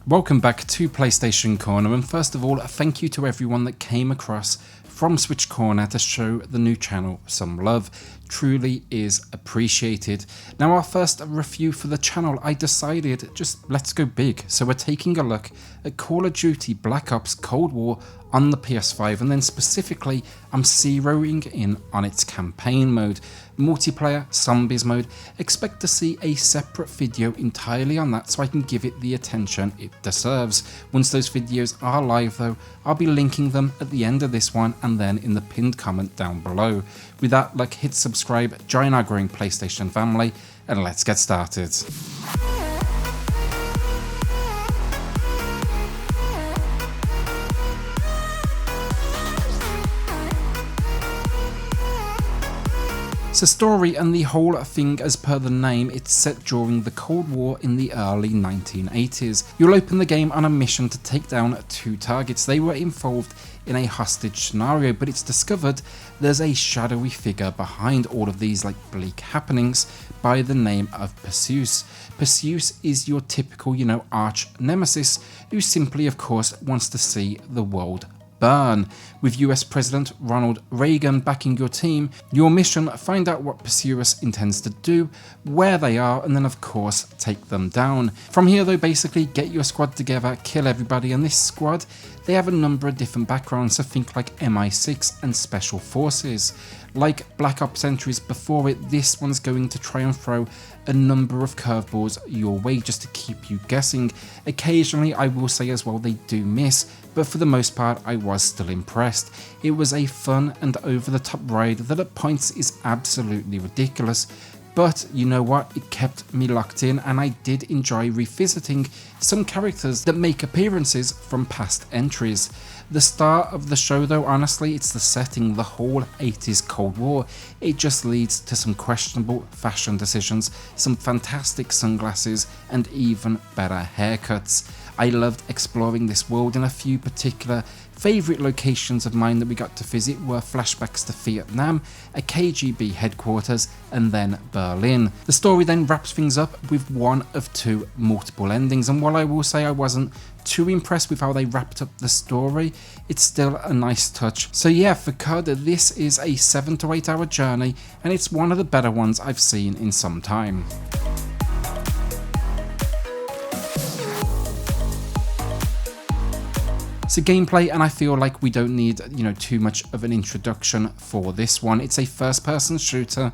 Welcome back to PlayStation Corner, and first of all, thank you to everyone that came across from Switch Corner to show the new channel some love. Truly is appreciated. Now, our first review for the channel, I decided just let's go big. So we're taking a look at Call of Duty Black Ops Cold War on the PS5, and then specifically I'm zeroing in on its campaign mode. Multiplayer, zombies mode, expect to see a separate video entirely on that so I can give it the attention it deserves. Once those videos are live though, I'll be linking them at the end of this one and then in the pinned comment down below. With that, like, hit subscribe, join our growing PlayStation family, and let's get started. So story and the whole thing, as per the name, it's set during the Cold War in the early 1980s. You'll open the game on a mission to take down two targets. They were involved in a hostage scenario, but it's discovered there's a shadowy figure behind all of these bleak happenings by the name of Perseus. Perseus is your typical, arch nemesis who simply, of course, wants to see the world burn. With US President Ronald Reagan backing your team, your mission: find out what Perseus intends to do, where they are, and then of course take them down. From here though, basically get your squad together, kill everybody, and this squad, they have a number of different backgrounds, so think like MI6 and Special Forces. Like Black Ops entries before it, this one's going to try and throw a number of curveballs your way just to keep you guessing. Occasionally, I will say as well, they do miss, but for the most part I was still impressed. It was a fun and over the top ride that at points is absolutely ridiculous, but you know what, it kept me locked in, and I did enjoy revisiting some characters that make appearances from past entries. The star of the show though, honestly, it's the setting, the whole 80s Cold War. It just leads to some questionable fashion decisions, some fantastic sunglasses, and even better haircuts. I loved exploring this world, and a few particular favourite locations of mine that we got to visit were flashbacks to Vietnam, a KGB headquarters, and then Berlin. The story then wraps things up with one of two multiple endings, and while I will say I wasn't too impressed with how they wrapped up the story, it's still a nice touch. So yeah, for COD, this is a 7 to 8 hour journey, and it's one of the better ones I've seen in some time. So gameplay, and I feel like we don't need too much of an introduction for this one. It's a first person shooter,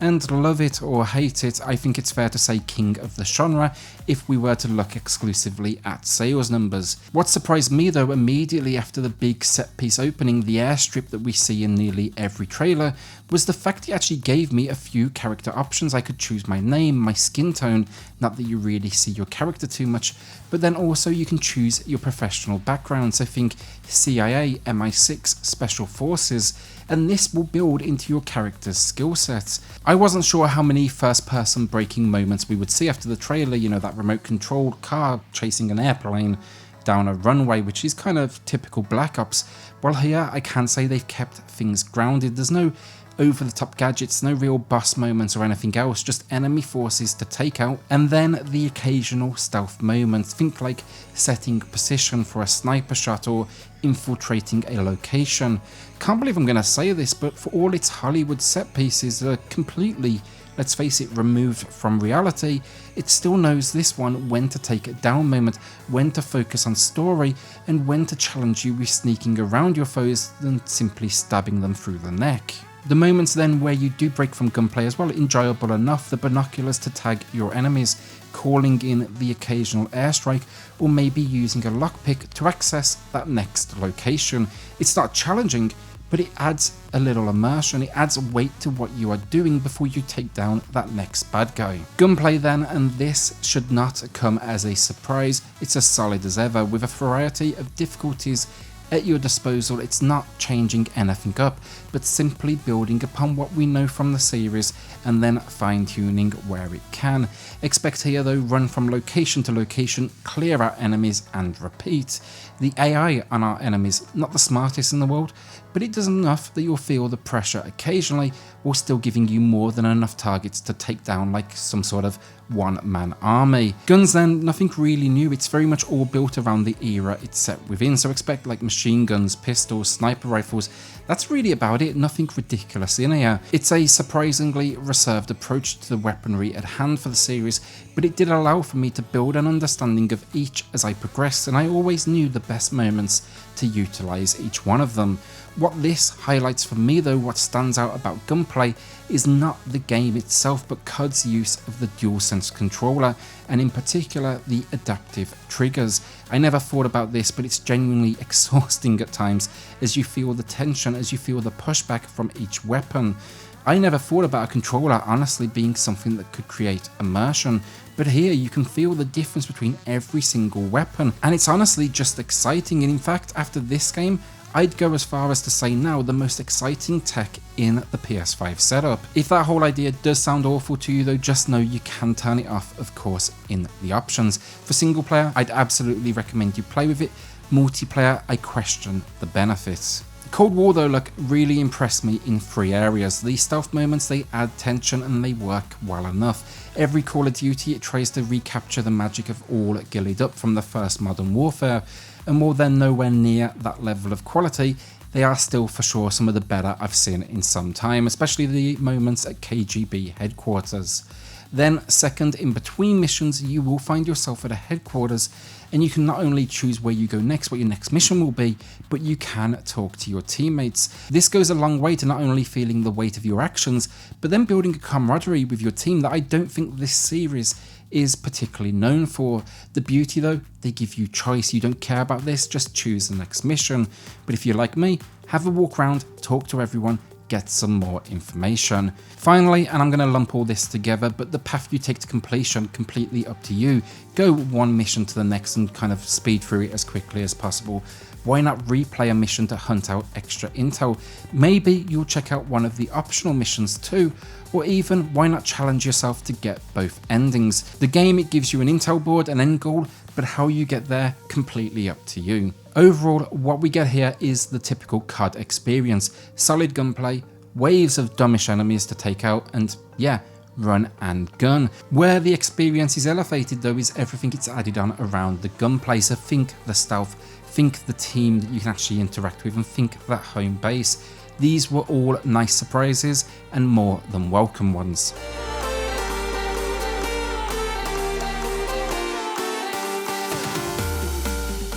and love it or hate it, I think it's fair to say king of the genre if we were to look exclusively at sales numbers. What surprised me though, immediately after the big set piece opening, the airstrip that we see in nearly every trailer, was the fact it actually gave me a few character options. I could choose my name, my skin tone, not that you really see your character too much, but then also you can choose your professional background, so think CIA, MI6, Special Forces, and this will build into your character's skill sets. I wasn't sure how many first person braking moments we would see after the trailer, that remote controlled car chasing an airplane down a runway, which is kind of typical Black Ops. Well, here I can say they've kept things grounded. There's no over the top gadgets, no real boss moments or anything else, just enemy forces to take out, and then the occasional stealth moments. Think like setting position for a sniper shot or infiltrating a location. Can't believe I'm going to say this, but for all its Hollywood set pieces that are completely, let's face it, removed from reality, it still knows this one when to take a down moment, when to focus on story, and when to challenge you with sneaking around your foes than simply stabbing them through the neck. The moments then where you do break from gunplay as well, enjoyable enough. The binoculars to tag your enemies, calling in the occasional airstrike, or maybe using a lockpick to access that next location. It's not challenging, but it adds a little immersion, it adds weight to what you are doing before you take down that next bad guy. Gunplay then, and this should not come as a surprise, it's as solid as ever, with a variety of difficulties at your disposal. It's not changing anything up, but simply building upon what we know from the series and then fine-tuning where it can. Expect here though, run from location to location, clear out enemies and repeat. The AI on our enemies, not the smartest in the world, but it does enough that you'll feel the pressure occasionally, while still giving you more than enough targets to take down like some sort of one-man army. Guns then, nothing really new, it's very much all built around the era it's set within, so expect like machine guns, pistols, sniper rifles. That's really about it, nothing ridiculous in here. It's a surprisingly reserved approach to the weaponry at hand for the series, but it did allow for me to build an understanding of each as I progressed, and I always knew the best moments to utilise each one of them. What this highlights for me though, what stands out about gunplay, is not the game itself but COD's use of the DualSense controller, and in particular the adaptive triggers. I never thought about this, but it's genuinely exhausting at times as you feel the tension, as you feel the pushback from each weapon. I never thought about a controller honestly being something that could create immersion, but here you can feel the difference between every single weapon, and it's honestly just exciting. And in fact, after this game, I'd go as far as to say now the most exciting tech in the PS5 setup. If that whole idea does sound awful to you though, just know you can turn it off, of course, in the options. For single player, I'd absolutely recommend you play with it. Multiplayer, I question the benefits. Cold War though, look, really impressed me in 3 areas. The stealth moments, they add tension and they work well enough. Every Call of Duty, it tries to recapture the magic of all gillied up from the first Modern Warfare, and while they're nowhere near that level of quality, they are still for sure some of the better I've seen in some time, especially the moments at KGB headquarters. Then second, in between missions, you will find yourself at a headquarters, and you can not only choose where you go next, what your next mission will be, but you can talk to your teammates. This goes a long way to not only feeling the weight of your actions, but then building a camaraderie with your team that I don't think this series is particularly known for. The beauty though, they give you choice. You don't care about this, just choose the next mission. But if you're like me, have a walk around, talk to everyone, get some more information. Finally, and I'm going to lump all this together, but the path you take to completion, completely up to you. Go one mission to the next and kind of speed through it as quickly as possible. Why not replay a mission to hunt out extra intel? Maybe you'll check out one of the optional missions too, or even why not challenge yourself to get both endings. The game, it gives you an intel board, an end goal, but how you get there, completely up to you. Overall, what we get here is the typical COD experience. Solid gunplay, waves of dumbish enemies to take out, and yeah, run and gun. Where the experience is elevated though is everything it's added on around the gunplay. So think the stealth, think the team that you can actually interact with, and think that home base. These were all nice surprises and more than welcome ones.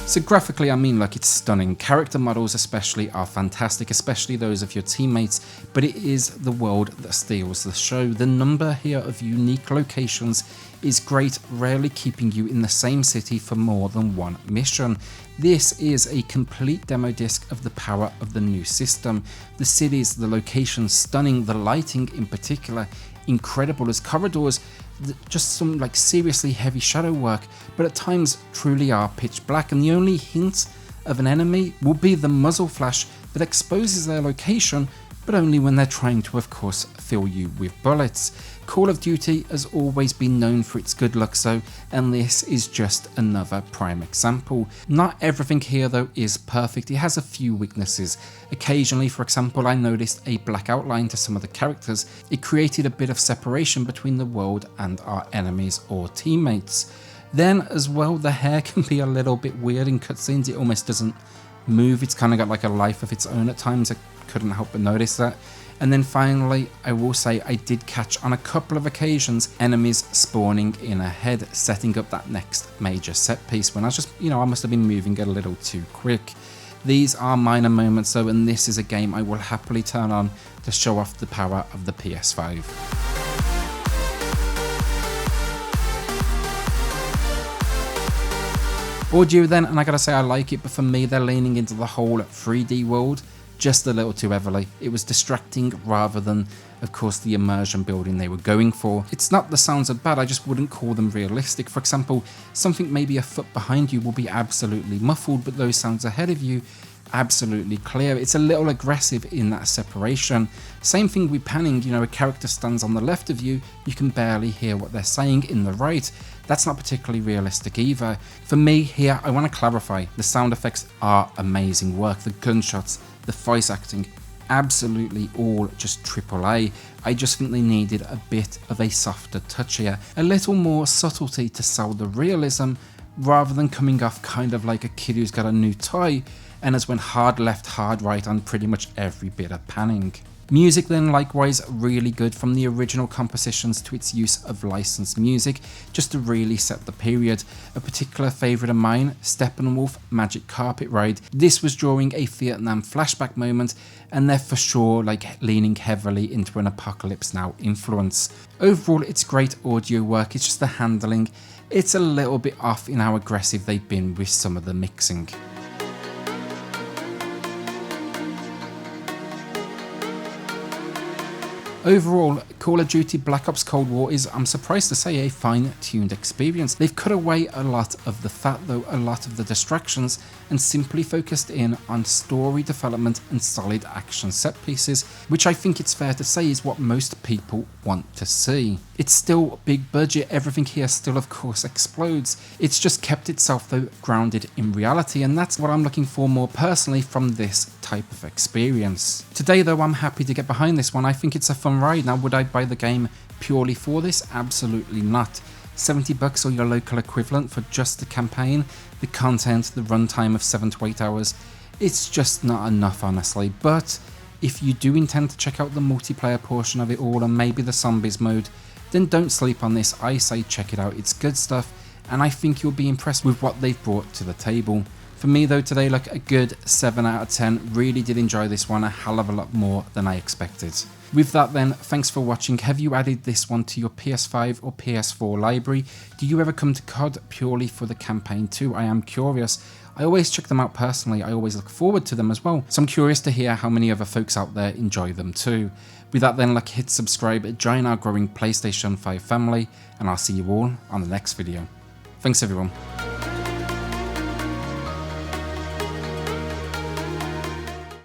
So graphically, I mean, look, it's stunning. Character models especially are fantastic, especially those of your teammates, but it is the world that steals the show. The number here of unique locations is great, rarely keeping you in the same city for more than one mission. This is a complete demo disc of the power of the new system. The cities, the locations, stunning, the lighting in particular, incredible as corridors, just some like seriously heavy shadow work, but at times truly are pitch black, and the only hint of an enemy will be the muzzle flash that exposes their location, but only when they're trying to, of course, fill you with bullets. Call of Duty has always been known for its good looks though, and this is just another prime example. Not everything here though is perfect, it has a few weaknesses. Occasionally, for example, I noticed a black outline to some of the characters. It created a bit of separation between the world and our enemies or teammates. Then as well, the hair can be a little bit weird in cutscenes, it almost doesn't move, it's kind of got like a life of its own at times. I couldn't help but notice that. And then finally, I will say I did catch on a couple of occasions enemies spawning in ahead, setting up that next major set piece when I was just, I must have been moving a little too quick. These are minor moments though, and this is a game I will happily turn on to show off the power of the PS5. Audio then, and I gotta say I like it, but for me they're leaning into the whole 3D world just a little too heavily. It was distracting rather than, of course, the immersion building they were going for. It's not the sounds are bad, I just wouldn't call them realistic. For example, something maybe a foot behind you will be absolutely muffled, but those sounds ahead of you absolutely clear. It's a little aggressive in that separation. Same thing with panning, you know, a character stands on the left of you, you can barely hear what they're saying in the right. That's not particularly realistic either. For me here, I want to clarify, the sound effects are amazing work, the gunshots, the voice acting, absolutely all just AAA. I just think they needed a bit of a softer touch here, a little more subtlety to sell the realism, rather than coming off kind of like a kid who's got a new toy and has went hard left, hard right on pretty much every bit of panning. Music then likewise really good, from the original compositions to its use of licensed music, just to really set the period. A particular favourite of mine, Steppenwolf Magic Carpet Ride. This was during a Vietnam flashback moment, and they're for sure like leaning heavily into an Apocalypse Now influence. Overall it's great audio work, it's just the handling, it's a little bit off in how aggressive they've been with some of the mixing. Overall, Call of Duty Black Ops Cold War is, I'm surprised to say, a fine-tuned experience. They've cut away a lot of the fat though, a lot of the distractions, and simply focused in on story development and solid action set pieces, which I think it's fair to say is what most people want to see. It's still big budget, everything here still of course explodes. It's just kept itself though grounded in reality, and that's what I'm looking for more personally from this type of experience. Today though, I'm happy to get behind this one. I think it's a fun ride. Now, would I buy the game purely for this? Absolutely not. $70 or your local equivalent for just the campaign, the content, the runtime of 7 to 8 hours, it's just not enough honestly. But if you do intend to check out the multiplayer portion of it all and maybe the zombies mode, then don't sleep on this. I say check it out, it's good stuff, and I think you'll be impressed with what they've brought to the table. For me though today, like a good 7 out of 10, really did enjoy this one a hell of a lot more than I expected. With that then, thanks for watching. Have you added this one to your PS5 or PS4 library? Do you ever come to COD purely for the campaign too? I am curious. I always check them out personally, I always look forward to them as well, so I'm curious to hear how many other folks out there enjoy them too. With that then, like, hit subscribe, join our growing PlayStation 5 family, and I'll see you all on the next video. Thanks everyone.